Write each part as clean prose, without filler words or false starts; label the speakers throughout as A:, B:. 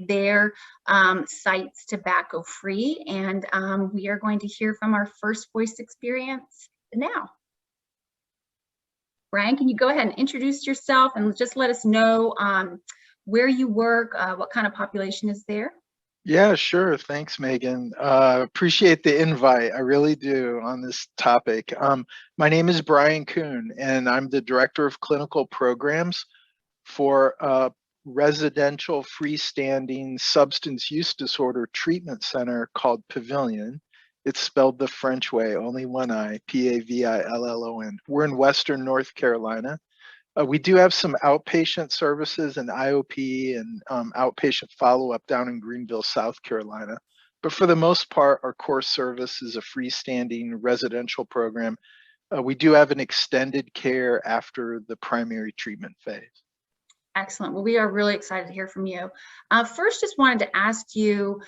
A: their sites tobacco-free. And we are going to hear from our first voice experience now. Brian, can you go ahead and introduce yourself and just let us know where you work, what kind of population is there?
B: Yeah, sure. Thanks, Megan. Appreciate the invite. I really do on this topic. My name is Brian Coon, and I'm the Director of Clinical Programs for a residential freestanding substance use disorder treatment center called Pavillon. It's spelled the French way, only one I, Pavillon. We're in Western North Carolina. We do have some outpatient services and IOP and outpatient follow-up down in Greenville, South Carolina. But for the most part, our core service is a freestanding residential program. We do have an extended care after the primary treatment phase.
A: Excellent. Well, we are really excited to hear from you. First, just wanted to ask you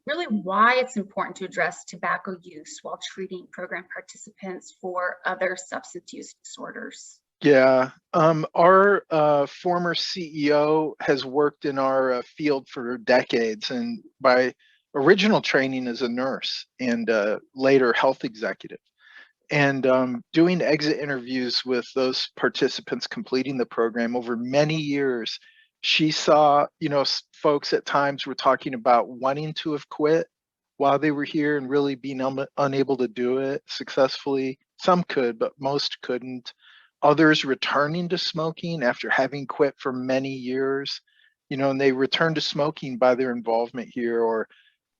A: really why it's important to address tobacco use while treating program participants for other substance use disorders.
B: Yeah, our former CEO has worked in our field for decades, and by original training as a nurse and later health executive. And doing exit interviews with those participants completing the program over many years, she saw, folks at times were talking about wanting to have quit while they were here and really being unable to do it successfully. Some could, but most couldn't. Others returning to smoking after having quit for many years, and they returned to smoking by their involvement here, or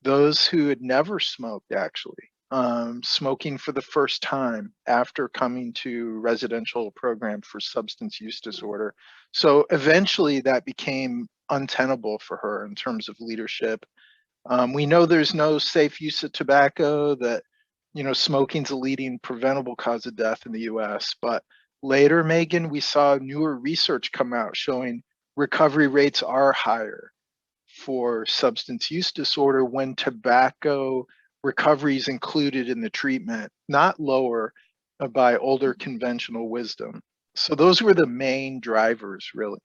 B: those who had never smoked actually, smoking for the first time after coming to residential program for substance use disorder. So eventually that became untenable for her in terms of leadership. We know there's no safe use of tobacco, that, smoking's a leading preventable cause of death in the US, but later, Megan, we saw newer research come out showing recovery rates are higher for substance use disorder when tobacco recovery is included in the treatment, not lower by older conventional wisdom. So those were the main drivers, really.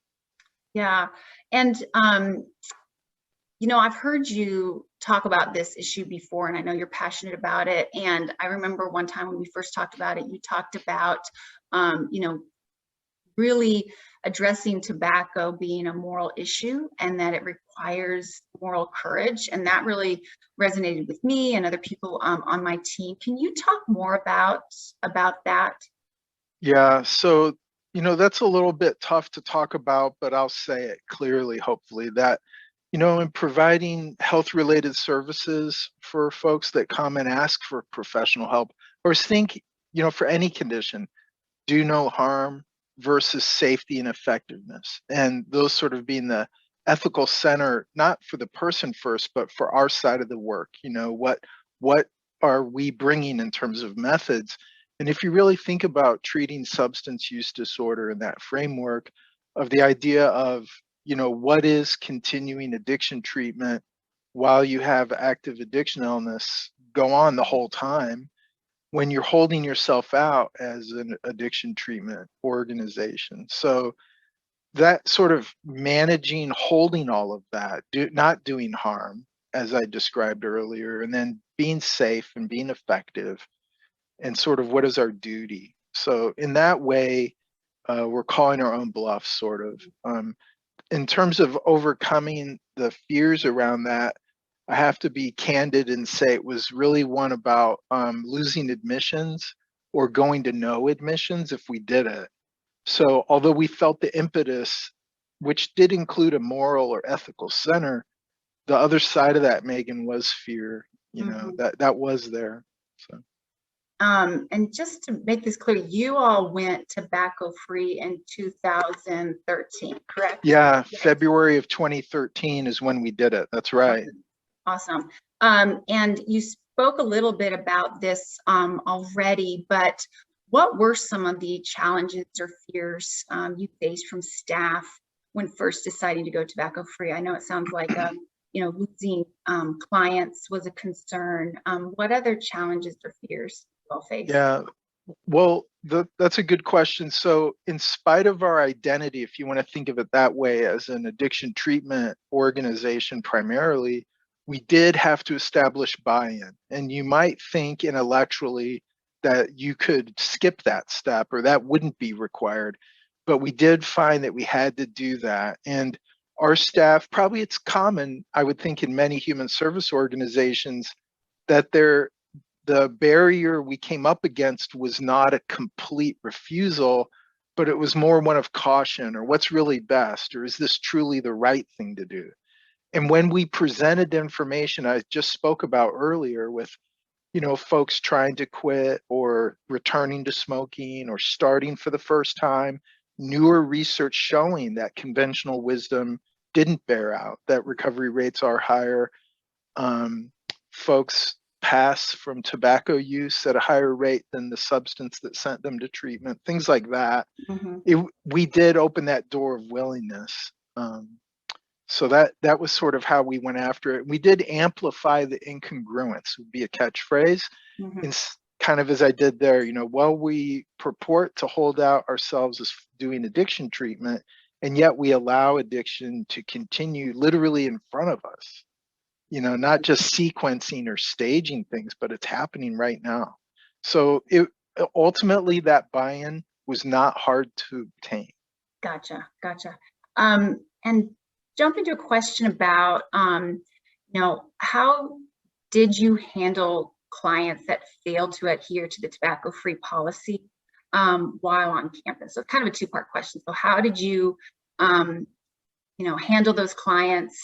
A: Yeah, and I've heard you talk about this issue before, and I know you're passionate about it. And I remember one time when we first talked about it, you talked about, really addressing tobacco being a moral issue and that it requires moral courage. And that really resonated with me and other people on my team. Can you talk more about that?
B: Yeah, so, that's a little bit tough to talk about, but I'll say it clearly, hopefully, that in providing health-related services for folks that come and ask for professional help or think, for any condition, do no harm versus safety and effectiveness. And those sort of being the ethical center, not for the person first, but for our side of the work. What are we bringing in terms of methods? And if you really think about treating substance use disorder in that framework of the idea of, what is continuing addiction treatment while you have active addiction illness go on the whole time, when you're holding yourself out as an addiction treatment organization. So that sort of managing, holding all of that, not doing harm, as I described earlier, and then being safe and being effective, and sort of what is our duty. So in that way, we're calling our own bluff, sort of. In terms of overcoming the fears around that, I have to be candid and say it was really one about losing admissions or going to no admissions if we did it. So although we felt the impetus, which did include a moral or ethical center, the other side of that, Megan, was fear, that was there. So.
A: And just to make this clear, you all went tobacco-free in 2013, correct?
B: Yeah, February of 2013 is when we did it. That's right.
A: Awesome. And you spoke a little bit about this already, but what were some of the challenges or fears you faced from staff when first deciding to go tobacco-free? I know it sounds like losing clients was a concern. What other challenges or fears you all faced?
B: Yeah, Well, that's a good question. So, in spite of our identity, if you want to think of it that way, as an addiction treatment organization primarily, we did have to establish buy-in. And you might think intellectually that you could skip that step or that wouldn't be required. But we did find that we had to do that. And our staff, probably it's common, I would think, in many human service organizations, that the barrier we came up against was not a complete refusal, but it was more one of caution, or what's really best, or is this truly the right thing to do? And when we presented the information I just spoke about earlier with, folks trying to quit or returning to smoking or starting for the first time, newer research showing that conventional wisdom didn't bear out, that recovery rates are higher, um, folks pass from tobacco use at a higher rate than the substance that sent them to treatment, things like that. We did open that door of willingness. So that was sort of how we went after it. We did amplify the incongruence, would be a catchphrase, in kind of as I did there. While we purport to hold out ourselves as doing addiction treatment, and yet we allow addiction to continue literally in front of us. Not just sequencing or staging things, but it's happening right now. So ultimately that buy-in was not hard to obtain.
A: Gotcha. And jump into a question about, how did you handle clients that failed to adhere to the tobacco-free policy while on campus? So kind of a two-part question. So how did you, handle those clients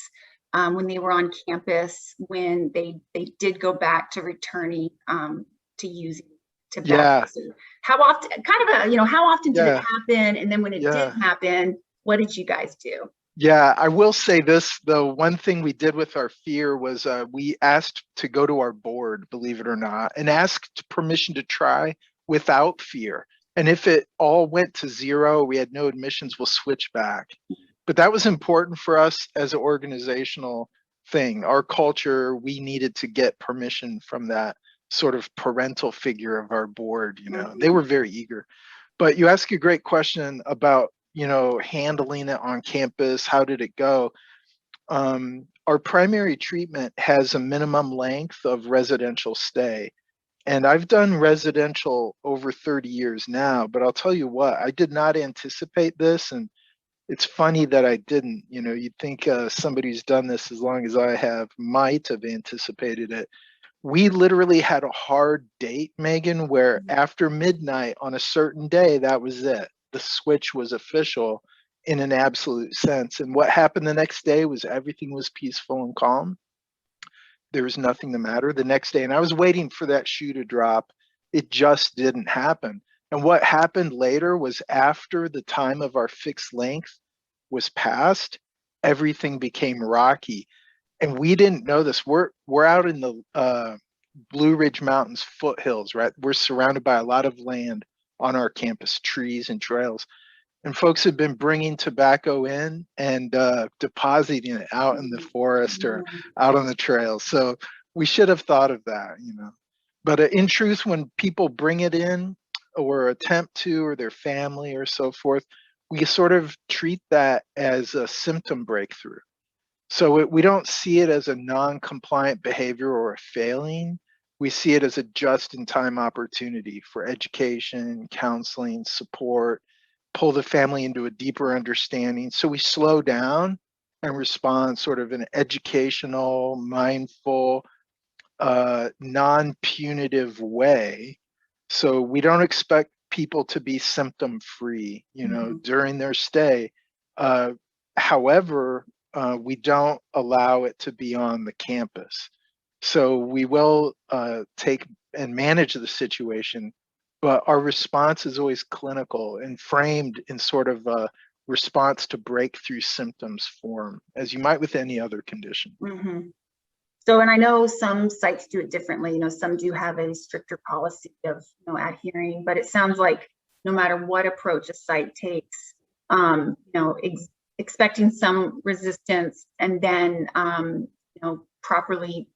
A: when they were on campus, when they did go back to returning to using tobacco?
B: Yeah.
A: So how often, how often did it
B: Yeah.
A: happen? And then when it
B: Yeah.
A: did happen, what did you guys do?
B: Yeah, I will say this, though. One thing we did with our fear was we asked to go to our board, believe it or not, and asked permission to try without fear. And if it all went to zero, we had no admissions, we'll switch back. But that was important for us as an organizational thing. Our culture, we needed to get permission from that sort of parental figure of our board. They were very eager. But you ask a great question about, handling it on campus. How did it go? Our primary treatment has a minimum length of residential stay. And I've done residential over 30 years now, but I'll tell you what, I did not anticipate this. And it's funny that I didn't. You'd think somebody who's done this as long as I have might have anticipated it. We literally had a hard date, Megan, where after midnight on a certain day, that was it. The switch was official in an absolute sense. And what happened the next day was everything was peaceful and calm. There was nothing the matter the next day. And I was waiting for that shoe to drop. It just didn't happen. And what happened later was, after the time of our fixed length was passed, everything became rocky. And we didn't know this. We're out in the Blue Ridge Mountains foothills, right? We're surrounded by a lot of land on our campus, trees and trails. And folks have been bringing tobacco in and depositing it out in the forest or out on the trails. So we should have thought of that. But in truth, when people bring it in or attempt to, or their family or so forth, we sort of treat that as a symptom breakthrough. So we don't see it as a non-compliant behavior or a failing. We see it as a just-in-time opportunity for education, counseling, support, pull the family into a deeper understanding. So we slow down and respond sort of in an educational, mindful, non-punitive way. So we don't expect people to be symptom-free, during their stay. However, we don't allow it to be on the campus. So we will take and manage the situation, but our response is always clinical and framed in sort of a response to breakthrough symptoms form, as you might with any other condition.
A: So, and I know some sites do it differently. Some do have a stricter policy of adhering, but it sounds like no matter what approach a site takes, expecting some resistance and then properly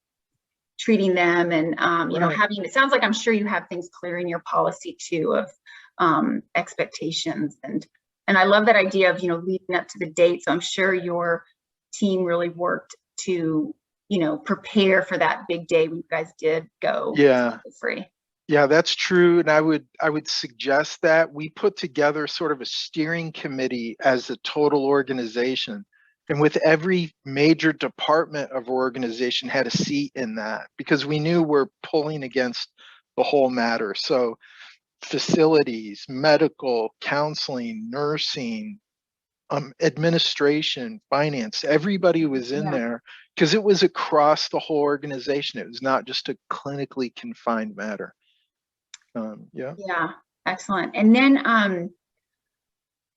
A: treating them, and you know,
B: Right.
A: having, it sounds like, I'm sure you have things clear in your policy too of expectations, and I love that idea of, you know, leading up to the date. So I'm sure your team really worked to, you know, prepare for that big day when you guys did go
B: Yeah.
A: free.
B: Yeah, that's true. And I would suggest that we put together sort of a steering committee as a total organization. And with every major department of our organization had a seat in that, because we knew we're pulling against the whole matter. So facilities, medical, counseling, nursing, administration, finance, everybody was in
A: Yeah.
B: there because it was across the whole organization. It was not just a clinically confined matter. Yeah.
A: Yeah, excellent. And then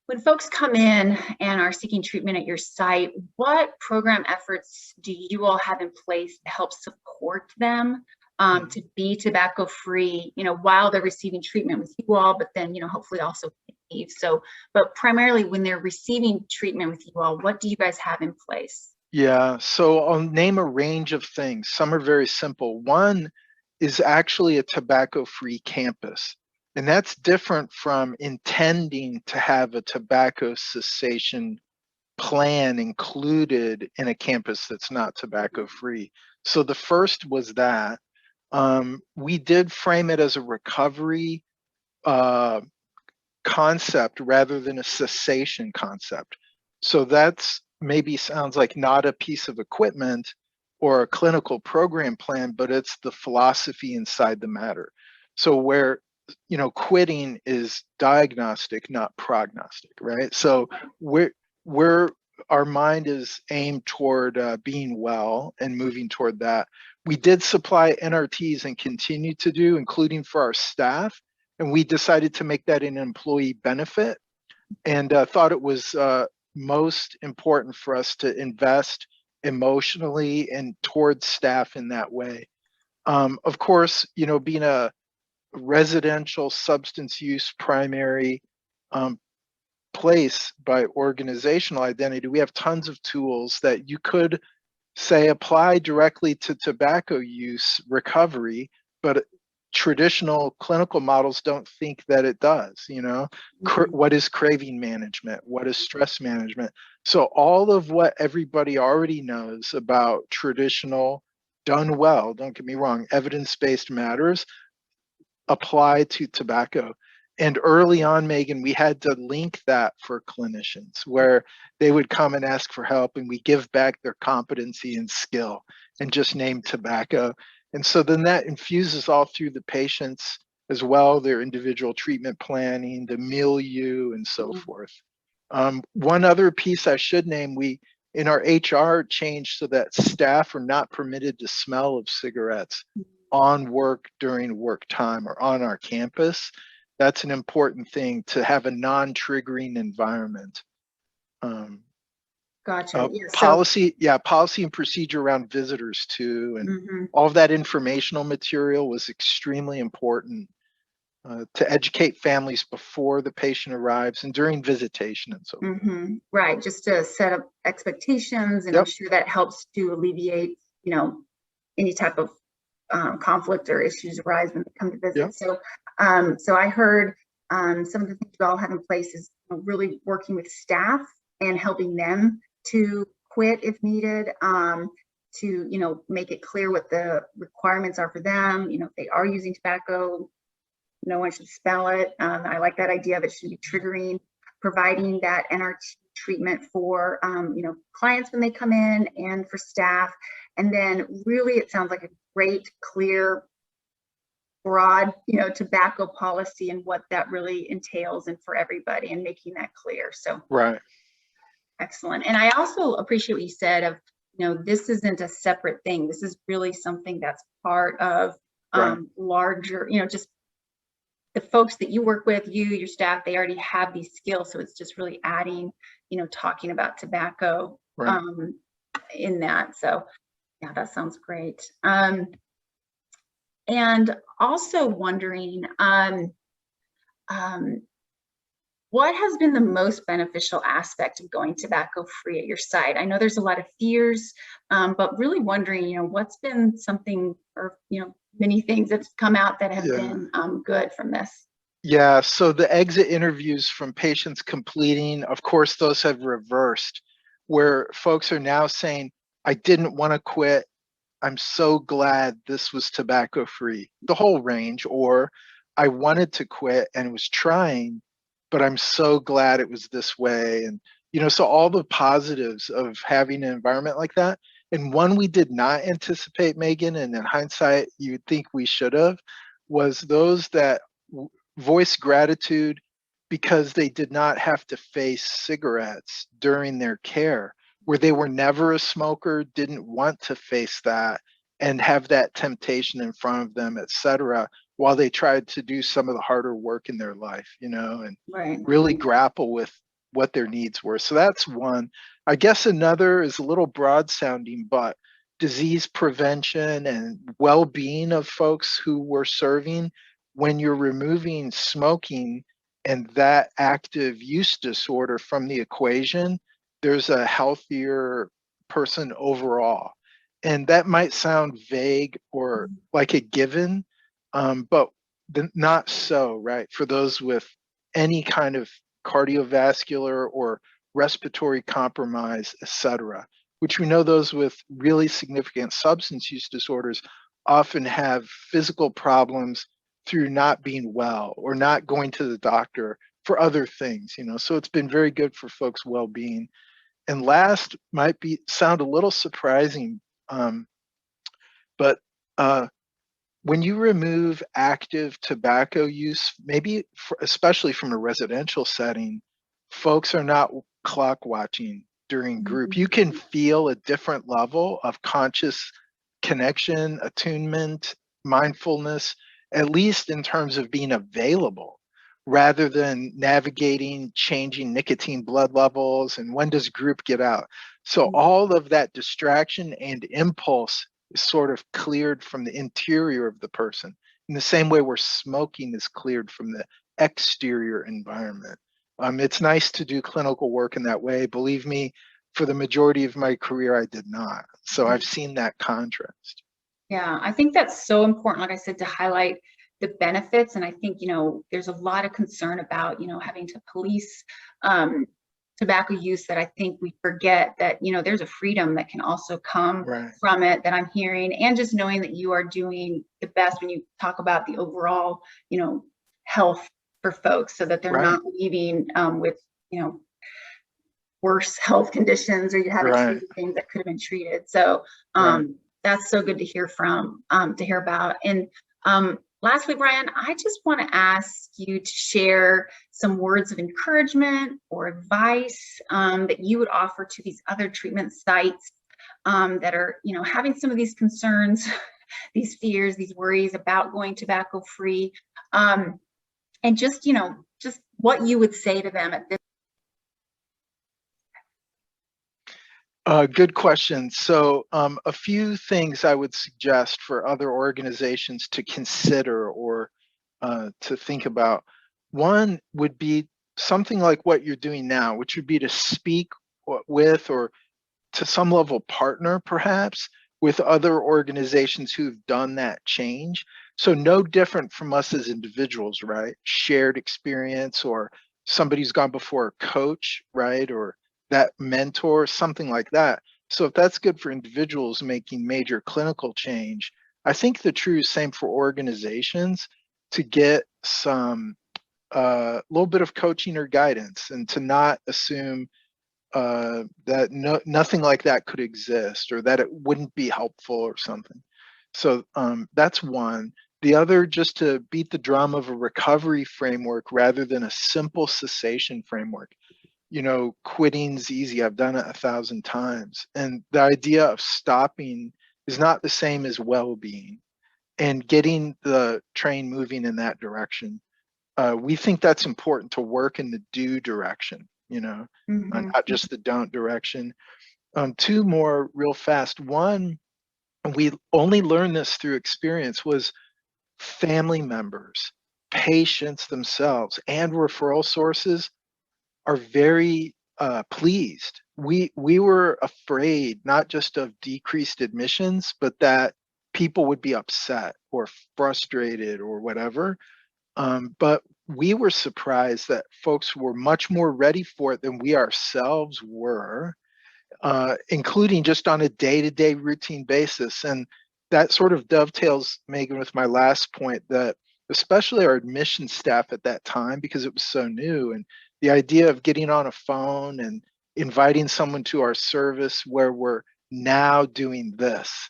A: when folks come in and are seeking treatment at your site, what program efforts do you all have in place to help support them to be tobacco free, you know, while they're receiving treatment with you all, but then, you know, hopefully also leave. So, but primarily when they're receiving treatment with you all, what do you guys have in place?
B: Yeah, so I'll name a range of things. Some are very simple. One is actually a tobacco-free campus, and that's different from intending to have a tobacco cessation plan included in a campus that's not tobacco-free. So the first was that. We did frame it as a recovery concept rather than a cessation concept. So that's maybe sounds like not a piece of equipment or a clinical program plan, but it's the philosophy inside the matter. So where, you know, quitting is diagnostic, not prognostic, right? So we're our mind is aimed toward being well and moving toward that. We did supply NRTs and continue to do, including for our staff, and we decided to make that an employee benefit, and thought it was most important for us to invest emotionally and towards staff in that way. Of course, you know, being a residential substance use primary place by organizational identity, we have tons of tools that you could say apply directly to tobacco use recovery, but traditional clinical models don't think that it does. You know, what is craving management? What is stress management? So all of what everybody already knows about traditional, done well, don't get me wrong, evidence-based matters apply to tobacco. And early on, Megan, we had to link that for clinicians where they would come and ask for help, and we give back their competency and skill and just name tobacco. And so then that infuses all through the patients as well, their individual treatment planning, the milieu, and so forth. One other piece I should name, we in our HR changed so that staff are not permitted to smell of cigarettes on work during work time or on our campus. That's an important thing to have a non-triggering environment.
A: Gotcha. Yeah,
B: Policy, yeah, policy and procedure around visitors too, and all of that informational material was extremely important to educate families before the patient arrives and during visitation and so forth.
A: Right, just to set up expectations, and I'm sure that helps to alleviate, you know, any type of conflict or issues arise when they come to visit. So, so I heard some of the things you all have in place is, you know, really working with staff and helping them to quit if needed, to, you know, make it clear what the requirements are for them. You know, if they are using tobacco, no one should smell it. I like that idea of it should be triggering, providing that NRT treatment for, you know, clients when they come in and for staff. And then really, it sounds like a great, clear, broad, you know, tobacco policy and what that really entails and for everybody, and making that clear. So,
B: right.
A: Excellent. And I also appreciate what you said of, you know, this isn't a separate thing. This is really something that's part of larger, you know, just the folks that you work with, your staff, they already have these skills. So it's just really adding, you know, talking about tobacco in that. So yeah, that sounds great. And also wondering, what has been the most beneficial aspect of going tobacco-free at your site? I know there's a lot of fears, but really wondering, what's been something, or, many things that's come out that have
B: Yeah.
A: been good from this?
B: Yeah, so the exit interviews from patients completing, of course, those have reversed, where folks are now saying, I didn't want to quit. I'm so glad this was tobacco free, the whole range, or I wanted to quit and was trying, but I'm so glad it was this way. And, so all the positives of having an environment like that. And one we did not anticipate, Megan, and in hindsight, you'd think we should have, was those that voice gratitude because they did not have to face cigarettes during their care, where they were never a smoker, didn't want to face that and have that temptation in front of them, et cetera, while they tried to do some of the harder work in their life, and
A: Right.
B: really grapple with what their needs were. So that's one. I guess another is a little broad sounding, but disease prevention and well-being of folks who we're serving. When you're removing smoking and that active use disorder from the equation, there's a healthier person overall. And that might sound vague or like a given, but not so, right? For those with any kind of cardiovascular or respiratory compromise, et cetera, which we know those with really significant substance use disorders often have physical problems through not being well or not going to the doctor for other things, so it's been very good for folks' well-being. And last might be sound a little surprising, but when you remove active tobacco use, maybe especially from a residential setting, folks are not clock watching during group. You can feel a different level of conscious connection, attunement, mindfulness, at least in terms of being available, rather than navigating changing nicotine blood levels and when does group get out. So all of that distraction and impulse is sort of cleared from the interior of the person in the same way where smoking is cleared from the exterior environment. It's nice to do clinical work in that way. Believe me, for the majority of my career, I did not. So I've seen that contrast.
A: Yeah, I think that's so important, like I said, to highlight the benefits. And I think, there's a lot of concern about, having to police tobacco use, that I think we forget that, there's a freedom that can also come
B: Right.
A: from it, that I'm hearing, and just knowing that you are doing the best when you talk about the overall, health for folks, so that they're
B: Right.
A: not leaving with, worse health conditions, or you haven't
B: Right.
A: treated things that could have been treated. So
B: Right.
A: that's so good to hear to hear about. And lastly, Brian, I just want to ask you to share some words of encouragement or advice that you would offer to these other treatment sites that are, having some of these concerns, these fears, these worries about going tobacco free, and just, just what you would say to them at this.
B: Good question. So a few things I would suggest for other organizations to consider or to think about. One would be something like what you're doing now, which would be to speak with, or to some level partner perhaps with other organizations who've done that change. So no different from us as individuals, right? Shared experience, or somebody who's gone before a coach, right? Or that mentor, something like that. So if that's good for individuals making major clinical change, I think the true same for organizations, to get some little bit of coaching or guidance, and to not assume that nothing like that could exist, or that it wouldn't be helpful or something. So that's one. The other, just to beat the drum of a recovery framework rather than a simple cessation framework. Quitting's easy. I've done it 1,000 times. And the idea of stopping is not the same as well-being, and getting the train moving in that direction. We think that's important to work in the do direction, not just the don't direction. Two more real fast. One, we only learned this through experience, was family members, patients themselves, and referral sources are very pleased. We were afraid not just of decreased admissions, but that people would be upset or frustrated or whatever. But we were surprised that folks were much more ready for it than we ourselves were, including just on a day-to-day routine basis. And that sort of dovetails, Megan, with my last point, that especially our admission staff at that time, because it was so new, and the idea of getting on a phone and inviting someone to our service where we're now doing this.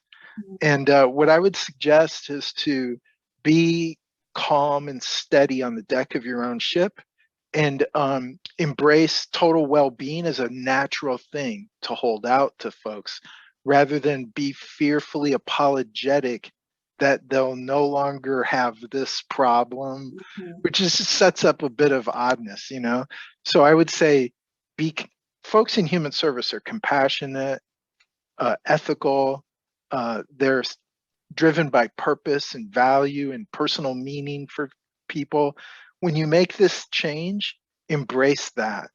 B: And what I would suggest is to be calm and steady on the deck of your own ship, and embrace total well-being as a natural thing to hold out to folks, rather than be fearfully apologetic that they'll no longer have this problem, which just sets up a bit of oddness, you know? So I would say folks in human service are compassionate, ethical, they're driven by purpose and value and personal meaning for people. When you make this change, embrace that.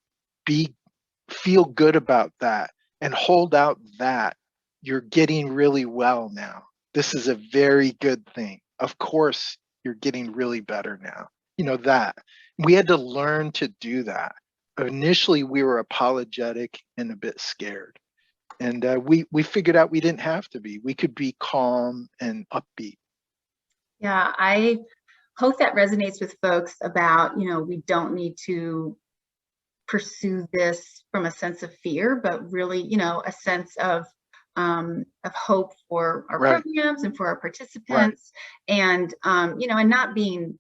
B: Feel good about that and hold out that you're getting really well now. This is a very good thing. Of course, you're getting really better now. You know that. We had to learn to do that. Initially, we were apologetic and a bit scared. And we figured out we didn't have to be. We could be calm and upbeat.
A: Yeah, I hope that resonates with folks about, we don't need to pursue this from a sense of fear, but really, a sense of hope for our programs and for our participants, and and not being,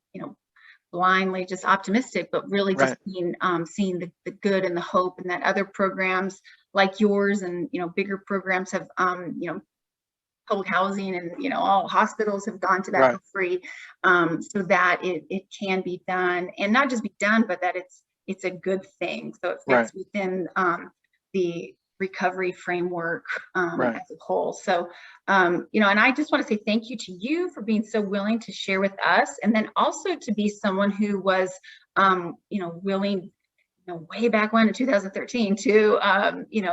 A: blindly just optimistic, but really just being, seeing the good and the hope, and that other programs like yours and bigger programs have public housing and all hospitals have gone tobacco-free, so that it can be done, and not just be done, but that it's a good thing. So it fits within the recovery framework as a whole. So and I just want to say thank you to you for being so willing to share with us, and then also to be someone who was willing way back when in 2013 to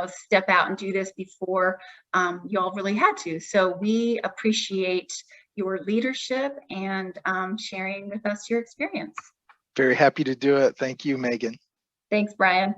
A: step out and do this before y'all really had to. So we appreciate your leadership and sharing with us your experience.
B: Very happy to do it. Thank you, Megan.
A: Thanks, Brian.